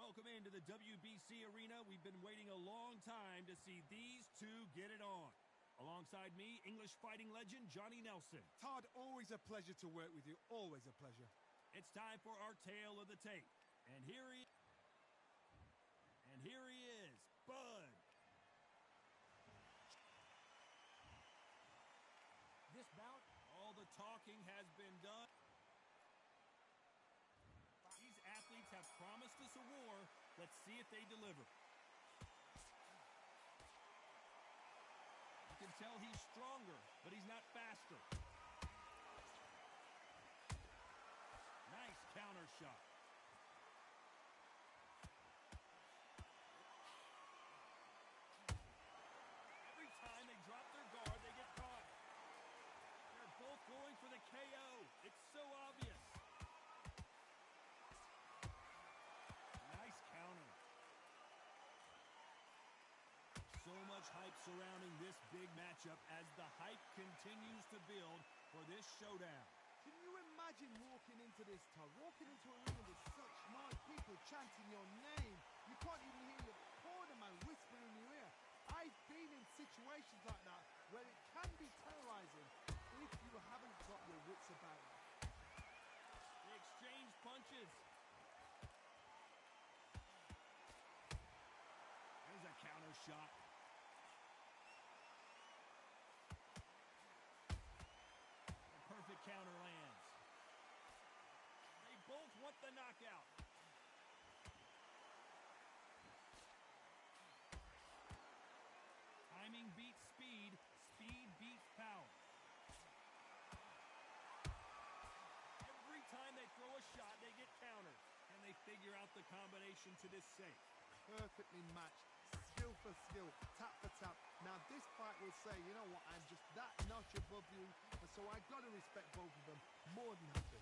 Welcome into the WBC arena. We've been waiting a long time to see these two get it on. Alongside me, English fighting legend Johnny Nelson. Todd, always a pleasure to work with you. Always a pleasure. It's time for our tale of the tape. And here he is, Bud. This bout, all the talking has been done. These athletes have promised us a war. Let's see if they deliver. You can tell he's stronger, but he's not faster. Nice counter shot. Every time they drop their guard, they get caught. They're both going for the KO. It's so obvious. Nice counter. So much hype surrounding this big matchup as the hype continues to build for this showdown. Can you imagine walking into this, Todd? Walking into a room with such smart people chanting your name. You can't even hear your cornerman whispering in your ear. I've been in situations like that where it can be terrorizing if you haven't got your wits about you. They exchange punches. There's a counter shot. The perfect counter lands. They both want the knockout. Timing beats speed. Speed beats power. Every time they throw a shot, they get countered. And they figure out the combination to this safe. Perfectly matched. Skill for skill, tap for tap. Now this fight will say, you know what, I'm just that notch above you, and so I gotta respect both of them more than happy.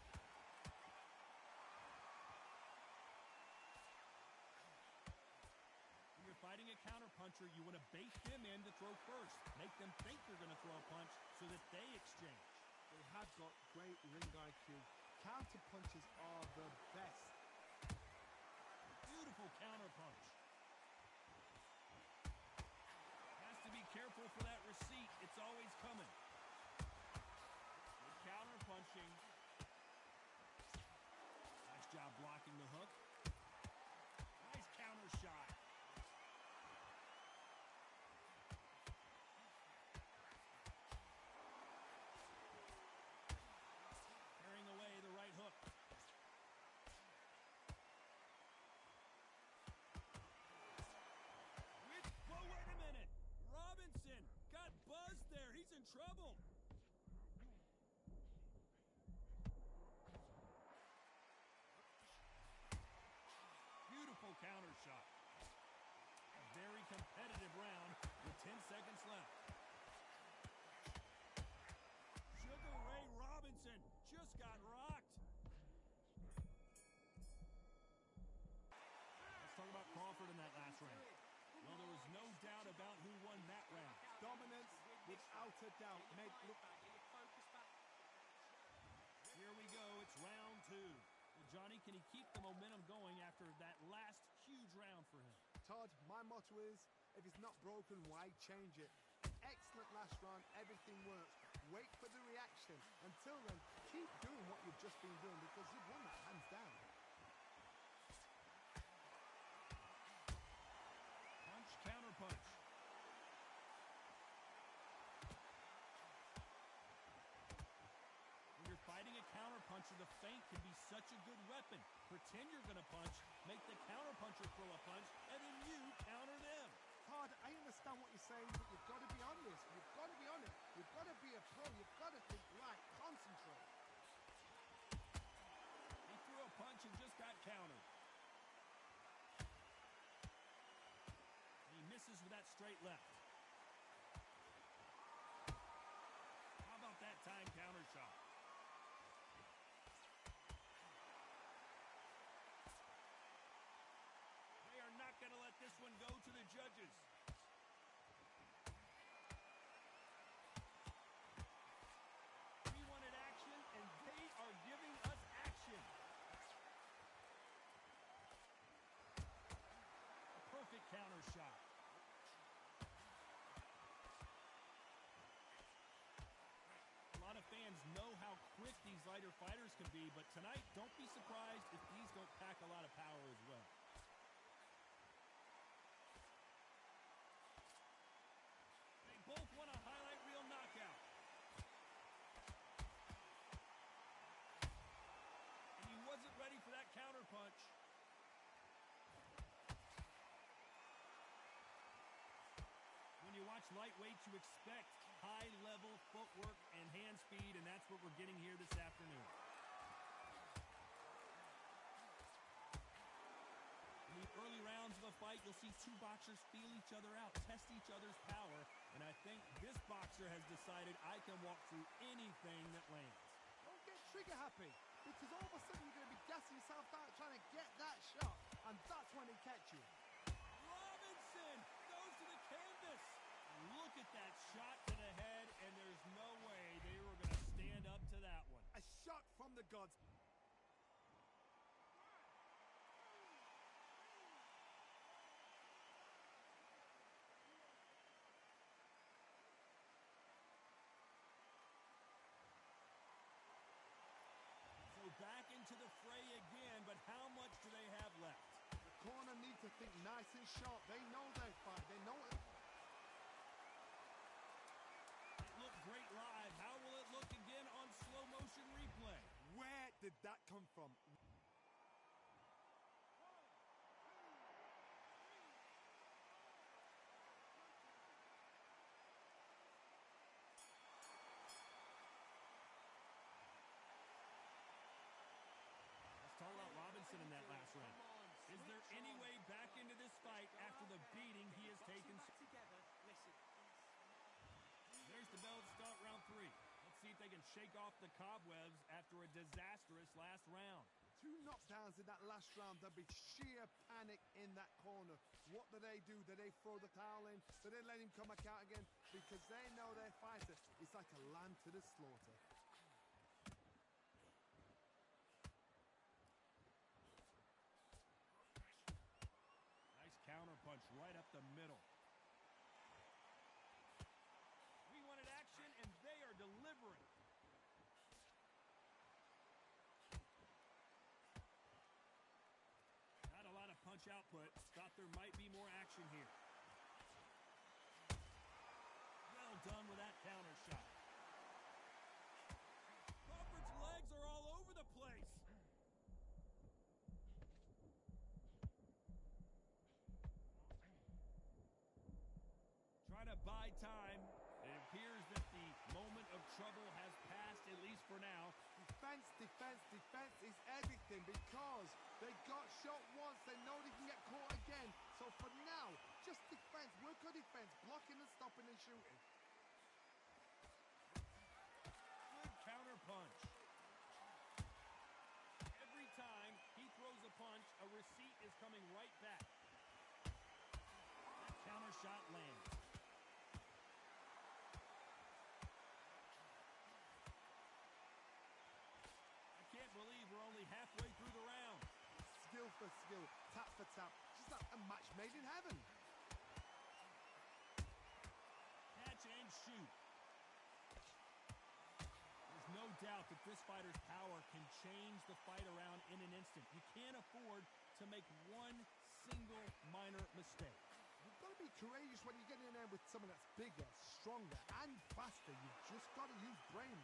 When you're fighting a counterpuncher, you want to bait them in to throw first. Make them think you're going to throw a punch so that they exchange. They have got great ring IQ. Counter punches are the best. Beautiful counter punch. Has to be careful for that receipt. It's always coming. Good counter punching. Nice job blocking the hook. Nice counter shot. Carrying away the right hook. Whoa, wait a minute! Robinson got buzzed there. He's in trouble. Beautiful counter shot. A very competitive round with 10 seconds left. Sugar Ray Robinson just got rocked. Let's talk about Crawford in that last round. Well, there was no doubt about who won that round. Dominance, without a doubt. Here we go. It's round two. Well, Johnny, can he keep the momentum going after that last huge round for him? Todd, my motto is, if it's not broken, why change it? Excellent last round. Everything works. Wait for the reaction. Until then, keep doing what you've just been doing because you've won that hands down. Punch, counter punch. When you're fighting a counter puncher, the feint can be such a good weapon. Pretend you're going to punch, make the counter puncher throw a punch, and then you counter them. Todd, I understand what you're saying, but you've got to be honest. You've got to be honest. You've got to be a pro. You've got to think right. Concentrate. He threw a punch and just got countered. He misses with that straight left. How about that time counter shot? They are not going to let this one go to the judges. We wanted action, and they are giving us action. shot. A lot of fans know how quick these lighter fighters can be, but tonight, don't be surprised if these don't pack a lot of power as well. They both want a highlight reel knockout. And he wasn't ready for that counter punch. When you watch lightweight, you expect high-level footwork and hand speed, and that's what we're getting here this afternoon. In the early rounds of a fight, you'll see two boxers feel each other out, test each other's power, and I think this boxer has decided I can walk through anything that lands. Don't get trigger happy, because all of a sudden you're going to be gassing yourself out trying to get that shot, and that's when they catch you. Robinson goes to the canvas. Look at that shot to the head, and there's no way they were going to stand up to that one. A shot from the gods. So back into the fray again, but how much do they have left? The corner needs to think nice and sharp. They know they fight. They know it. It looked great live. How will it look again on slow motion replay? Where did that come from? Let's talk about Robinson in that last round. Is there any way back into this fight after the beating he has taken? There's the bell to start round 3. Let's see if they can shake off the cobwebs after a disastrous last round. 2 knockdowns in that last round. There'll be sheer panic in that corner. What do? Do they throw the towel in? Do they let him come back out again? Because they know their fighter is like a lamb to the slaughter. Nice counter punch right up the middle. We wanted action, and they are delivering. Not a lot of punch output. Thought there might be more action here. Well done with that counter shot. Crawford's legs are all over the place. Trying to buy time. It appears that the moment of trouble has passed, at least for now. Defense, defense, defense is everything because they got shot once. They know they can get caught again. So for now, just defense. Work on defense. Blocking and stopping and shooting. Good counter punch. Every time he throws a punch, a receipt is coming right back. That counter shot lands. I can't believe we're only halfway through the round. Skill for skill, tap for tap. Just like a match made in heaven. Catch and shoot. There's no doubt that this fighter's power can change the fight around in an instant. You can't afford to make one single minor mistake. You've got to be courageous when you get in there with someone that's bigger, stronger, and faster. You've just got to use brain.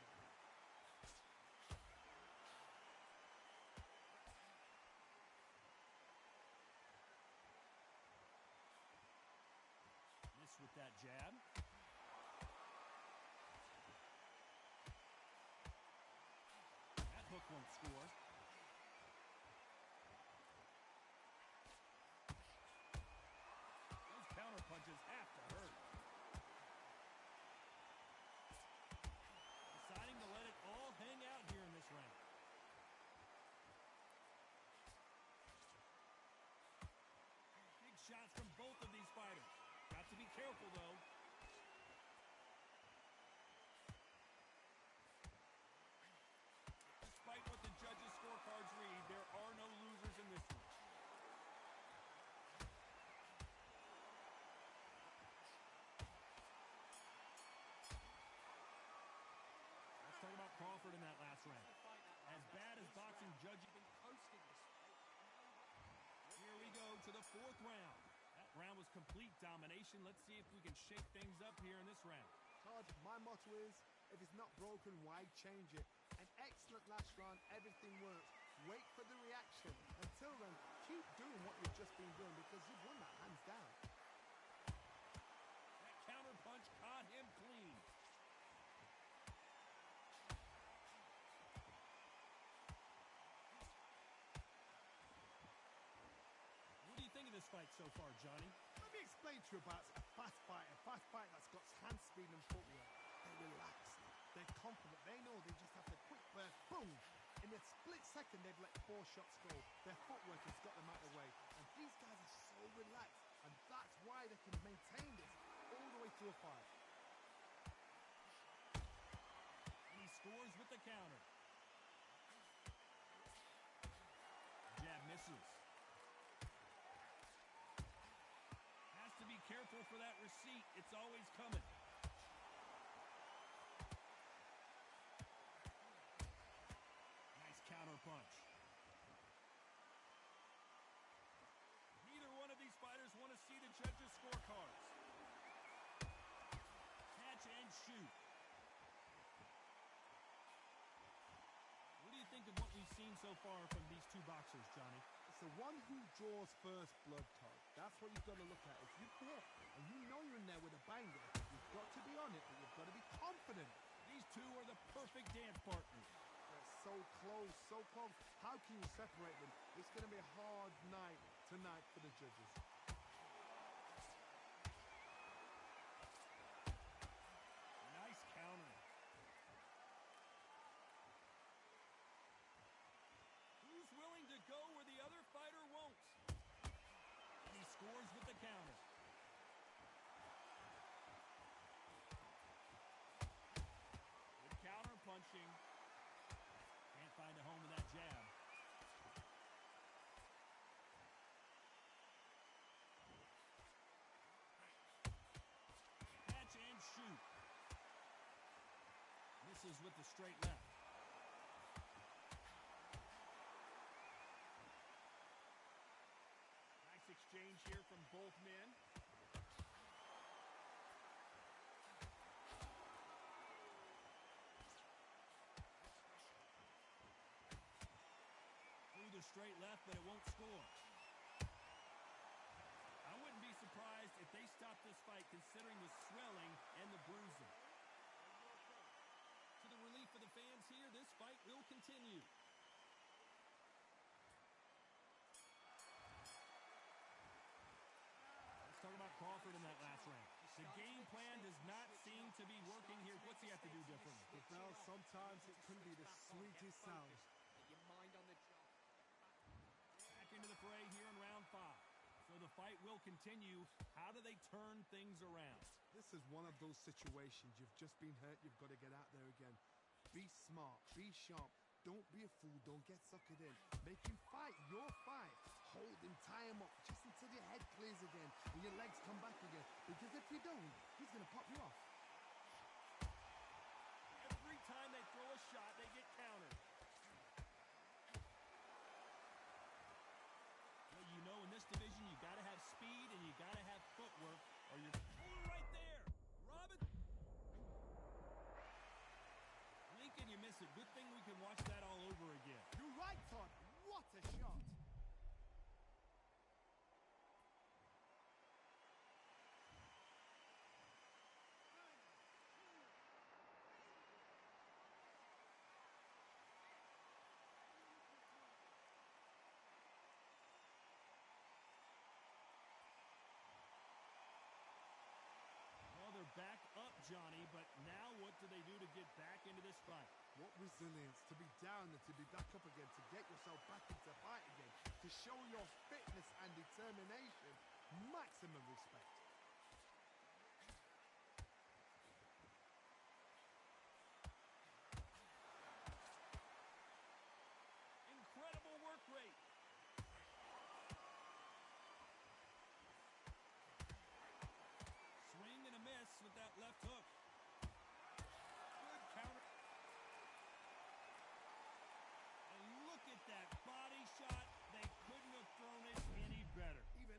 Miss with that jab. That hook won't score. Those counter punches have to hurt. Deciding to let it all hang out here in this round. Big shots from both of these fighters. Got to be careful, though. Despite what the judges' scorecards read, there are no losers in this one. fourth round. That round was complete domination. Let's see if we can shake things up here in this round. Todd, my motto is, if it's not broken, why change it? An excellent last round, everything works. Wait for the reaction. Until then, keep doing what you've just been doing because you've won that hands down. That counter punch caught him clean. What do you think of this fight so far, Johnny? Let me explain to you about a fast fight that's got hand speed and footwork. They're relaxed, they're confident, they know they just have to quick burst, boom! In a split second, they've let 4 shots go. Their footwork has got them out of the way. And these guys are so relaxed, and that's why they can maintain this all the way through a fight. And he scores with the counter. Jab misses. Has to be careful for that receipt. It's always coming. Nice counter punch. Neither one of these fighters want to see the judges' scorecards. Catch and shoot. What do you think of what we've seen so far from these two boxers, Johnny? It's the one who draws first blood, Todd. That's what you've got to look at. If you hit and you know you're in there with a banger, you've got to be on it, but you've got to be confident. These two are the perfect dance partners. They're so close, so close. How can you separate them? It's going to be a hard night tonight for the judges. Nice counter. Who's willing to go where the other fighter won't? And he scores with the counter. Good counter punching. Can't find a home with that jab. Catch and shoot. Misses with the straight left. Nice exchange here from both men. Through the straight left, but it won't score. I wouldn't be surprised if they stopped this fight considering the swelling and the bruising. To the relief of the fans here, this fight will continue. Let's talk about Crawford in that last round. The game plan does not seem to be working here. What's he have to do differently? Well, sometimes it can be the sweetest sound. Back into the fray here in round 5. So the fight will continue. How do they turn things around? This is one of those situations. You've just been hurt. You've got to get out there again. Be smart. Be sharp. Don't be a fool. Don't get suckered in. Make him fight your fight. Hold him, tie him up, just until your head clears again and your legs come back again. Because if you don't, he's going to pop you off. Every time they throw a shot, they get countered. Well, you know, in this division, you got to have speed and you got to have footwork, or you're right there. Robin. Lincoln, you miss it. Good thing we can watch that all over again. You're right, Todd. What a shot. Well, they're back up, Johnny, but now what do they do to get back into this fight? What resilience to be down and to be back up again, to get yourself back into the fight again, to show your fitness and determination. Maximum respect. Incredible work rate. Swing and a miss with that left hook. Good counter. And look at that body shot. They couldn't have thrown it any better. Even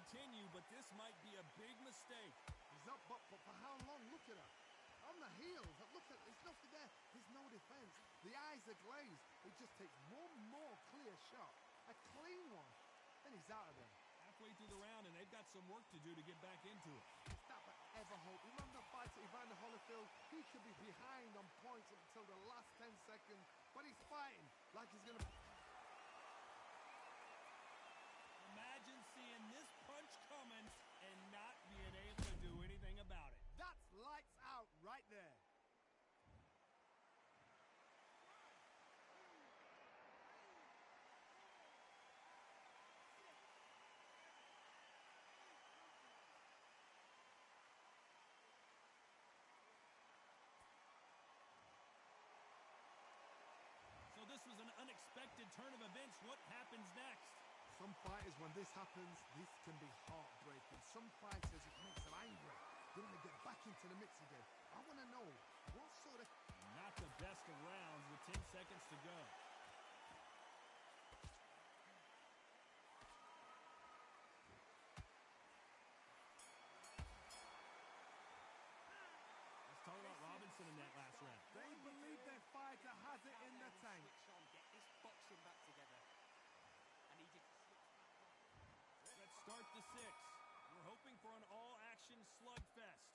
continue, but this might be a big mistake. He's up, but for how long? Look at her. On the heels. Look at, there's nothing there. There's no defense. The eyes are glazed. It just takes one more clear shot. A clean one. Then he's out of there. Halfway through the round, and they've got some work to do to get back into it. If that but ever hope. Remember the fight at Evander Holyfield? He could be behind on points up until the last 10 seconds, but he's fighting like he's going to... Imagine seeing this punch coming and not being able to do anything about it. That's lights out right there. So this was an unexpected turn of events. What happens next? Some fighters, when this happens, this can be heartbreaking. Some fighters, it makes them angry. They want to get back into the mix again. I want to know what sort of... Not the best of rounds with 10 seconds to go. Let's talk about Robinson in that last round. They believe their fighter has it in the tank. Get this boxing back together. I need you to switch back on. Let's start the 6. We're hoping for an all-action slugfest.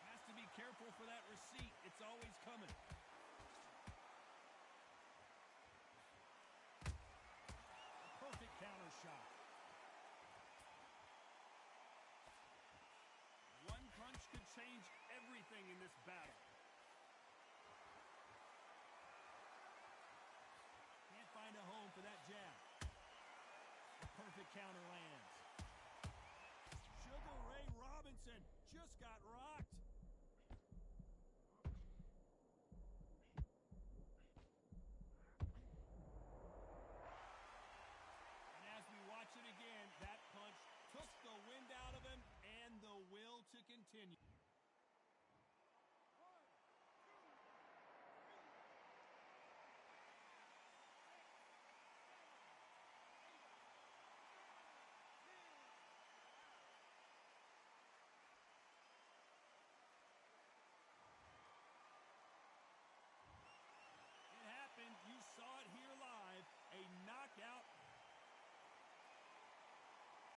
Has to be careful for that receipt. It's always coming. Perfect counter shot. One punch could change everything in this battle. Can't find a home for that jab. A perfect counter lands. Sugar Ray Robinson just got rocked.